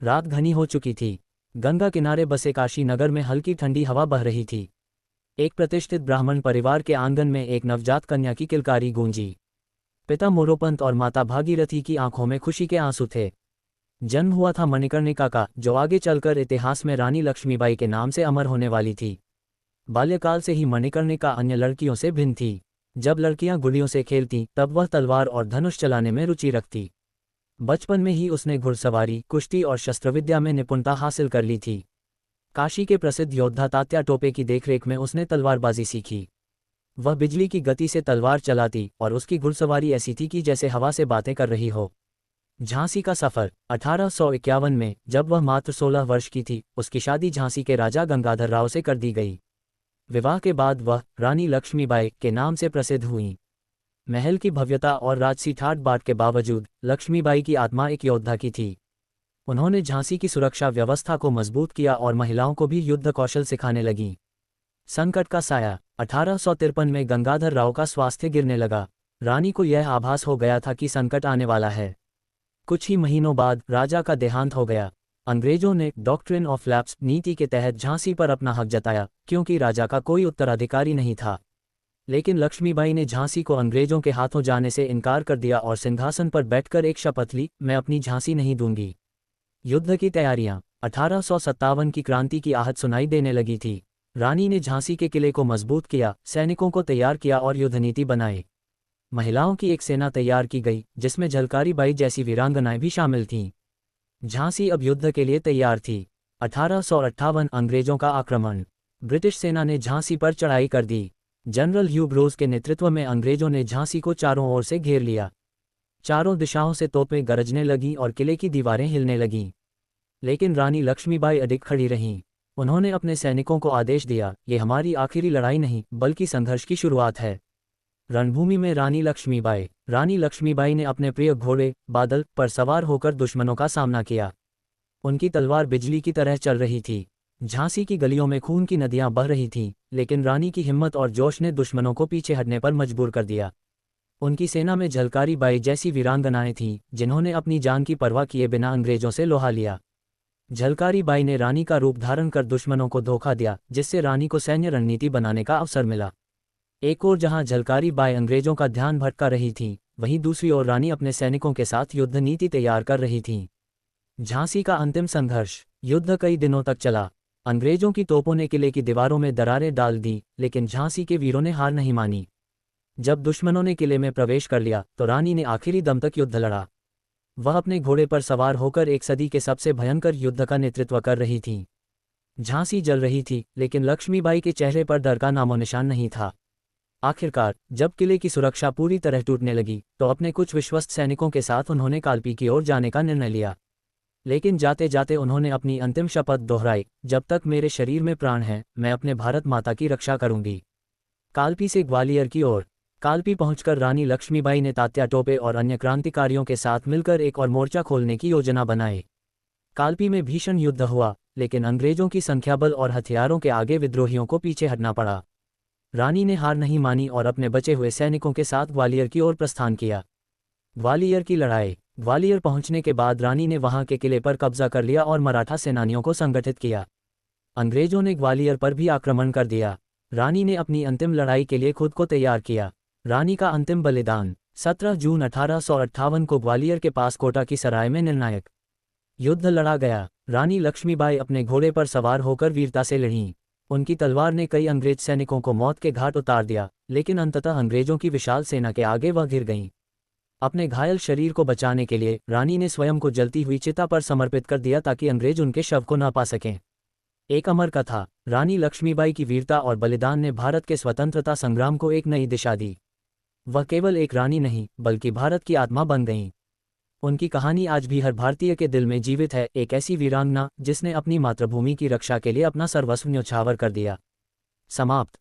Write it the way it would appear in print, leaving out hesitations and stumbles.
रात घनी हो चुकी थी। गंगा किनारे बसे काशी नगर में हल्की ठंडी हवा बह रही थी। एक प्रतिष्ठित ब्राह्मण परिवार के आंगन में एक नवजात कन्या की किलकारी गूंजी। पिता मोरोपंत और माता भागीरथी की आंखों में खुशी के आंसू थे। जन्म हुआ था मणिकर्णिका का, जो आगे चलकर इतिहास में रानी लक्ष्मीबाई के नाम से अमर होने वाली थी। बाल्यकाल से ही मणिकर्णिका अन्य लड़कियों से भिन्न थी। जब लड़कियां गुड़ियों से खेलतीं तब वह तलवार और धनुष चलाने में रुचि रखती। बचपन में ही उसने घुड़सवारी, कुश्ती और शस्त्रविद्या में निपुणता हासिल कर ली थी। काशी के प्रसिद्ध योद्धा तात्या टोपे की देखरेख में उसने तलवारबाजी सीखी। वह बिजली की गति से तलवार चलाती और उसकी घुड़सवारी ऐसी थी कि जैसे हवा से बातें कर रही हो। झांसी का सफर। 1851 में जब वह मात्र 16 वर्ष की थी, उसकी शादी झांसी के राजा गंगाधर राव से कर दी गई। विवाह के बाद वह रानी लक्ष्मीबाई के नाम से प्रसिद्ध हुईं। महल की भव्यता और राजसी ठाट बाट के बावजूद लक्ष्मीबाई की आत्मा एक योद्धा की थी। उन्होंने झांसी की सुरक्षा व्यवस्था को मजबूत किया और महिलाओं को भी युद्ध कौशल सिखाने लगीं। संकट का साया। 1853 में गंगाधर राव का स्वास्थ्य गिरने लगा। रानी को यह आभास हो गया था कि संकट आने वाला है। कुछ ही महीनों बाद राजा का देहांत हो गया। अंग्रेजों ने डॉक्ट्रिन ऑफ लैप्स नीति के तहत झांसी पर अपना हक जताया, क्योंकि राजा का कोई उत्तराधिकारी नहीं था। लेकिन लक्ष्मीबाई ने झांसी को अंग्रेजों के हाथों जाने से इनकार कर दिया और सिंहासन पर बैठकर एक शपथ ली, मैं अपनी झांसी नहीं दूंगी। युद्ध की तैयारियां। 1857 की क्रांति की आहट सुनाई देने लगी थी। रानी ने झांसी के किले को मजबूत किया, सैनिकों को तैयार किया और युद्धनीति बनाई। महिलाओं की एक सेना तैयार की गई, जिसमें झलकारी बाई जैसी वीरांगनाएं भी शामिल थीं। झांसी अब युद्ध के लिए तैयार थी। 1858 अंग्रेजों का आक्रमण। ब्रिटिश सेना ने झांसी पर चढ़ाई कर दी। जनरल ह्यू ब्रोज के नेतृत्व में अंग्रेजों ने झांसी को चारों ओर से घेर लिया। चारों दिशाओं से तोपें गरजने लगीं और किले की दीवारें हिलने लगीं। लेकिन रानी लक्ष्मीबाई अडिग खड़ी रहीं। उन्होंने अपने सैनिकों को आदेश दिया, ये हमारी आखिरी लड़ाई नहीं बल्कि संघर्ष की शुरुआत है। रणभूमि में रानी लक्ष्मीबाई ने अपने प्रिय घोड़े बादल पर सवार होकर दुश्मनों का सामना किया। उनकी तलवार बिजली की तरह चल रही थी। झांसी की गलियों में खून की नदियां बह रही थीं, लेकिन रानी की हिम्मत और जोश ने दुश्मनों को पीछे हटने पर मजबूर कर दिया। उनकी सेना में झलकारी बाई जैसी वीरांगनाएं थीं, जिन्होंने अपनी जान की परवाह किए बिना अंग्रेजों से लोहा लिया। झलकारी बाई ने रानी का रूप धारण कर दुश्मनों को धोखा दिया, जिससे रानी को सैन्य रणनीति बनाने का अवसर मिला। एक ओर जहां झलकारी बाई अंग्रेजों का ध्यान भटका रही थीं, वहीं दूसरी ओर रानी अपने सैनिकों के साथ युद्ध नीति तैयार कर रही थीं। झांसी का अंतिम संघर्ष। युद्ध कई दिनों तक चला। अंग्रेजों की तोपों ने किले की दीवारों में दरारें डाल दी, लेकिन झांसी के वीरों ने हार नहीं मानी। जब दुश्मनों ने किले में प्रवेश कर लिया तो रानी ने आखिरी दम तक युद्ध लड़ा। वह अपने घोड़े पर सवार होकर एक सदी के सबसे भयंकर युद्ध का नेतृत्व कर रही थीं। झांसी जल रही थी, लेकिन लक्ष्मीबाई के चेहरे पर डर का नामोनिशान नहीं था। आखिरकार जब किले की सुरक्षा पूरी तरह टूटने लगी तो अपने कुछ विश्वस्त सैनिकों के साथ उन्होंने कालपी की ओर जाने का निर्णय लिया। लेकिन जाते जाते उन्होंने अपनी अंतिम शपथ दोहराई, जब तक मेरे शरीर में प्राण है, मैं अपने भारत माता की रक्षा करूंगी। कालपी से ग्वालियर की ओर। कालपी पहुंचकर रानी लक्ष्मीबाई ने तात्या टोपे और अन्य क्रांतिकारियों के साथ मिलकर एक और मोर्चा खोलने की योजना बनाई। कालपी में भीषण युद्ध हुआ, लेकिन अंग्रेजों की संख्याबल और हथियारों के आगे विद्रोहियों को पीछे हटना पड़ा। रानी ने हार नहीं मानी और अपने बचे हुए सैनिकों के साथ ग्वालियर की ओर प्रस्थान किया। ग्वालियर की लड़ाई। ग्वालियर पहुंचने के बाद रानी ने वहां के किले पर कब्जा कर लिया और मराठा सेनानियों को संगठित किया। अंग्रेजों ने ग्वालियर पर भी आक्रमण कर दिया। रानी ने अपनी अंतिम लड़ाई के लिए खुद को तैयार किया। रानी का अंतिम बलिदान। 17 जून 1858 को ग्वालियर के पास कोटा की सराय में निर्णायक युद्ध लड़ा गया। रानी लक्ष्मीबाई अपने घोड़े पर सवार होकर वीरता से लड़ीं। उनकी तलवार ने कई अंग्रेज सैनिकों को मौत के घाट उतार दिया, लेकिन अंततः अंग्रेजों की विशाल सेना के आगे वह गिर गईं। अपने घायल शरीर को बचाने के लिए रानी ने स्वयं को जलती हुई चिता पर समर्पित कर दिया ताकि अंग्रेज उनके शव को न पा सकें। एक अमर कथा। रानी लक्ष्मीबाई की वीरता और बलिदान ने भारत के स्वतंत्रता संग्राम को एक नई दिशा दी। वह केवल एक रानी नहीं बल्कि भारत की आत्मा बन गईं। उनकी कहानी आज भी हर भारतीय के दिल में जीवित है, एक ऐसी वीरांगना जिसने अपनी मातृभूमि की रक्षा के लिए अपना सर्वस्व न्योछावर कर दिया। समाप्त।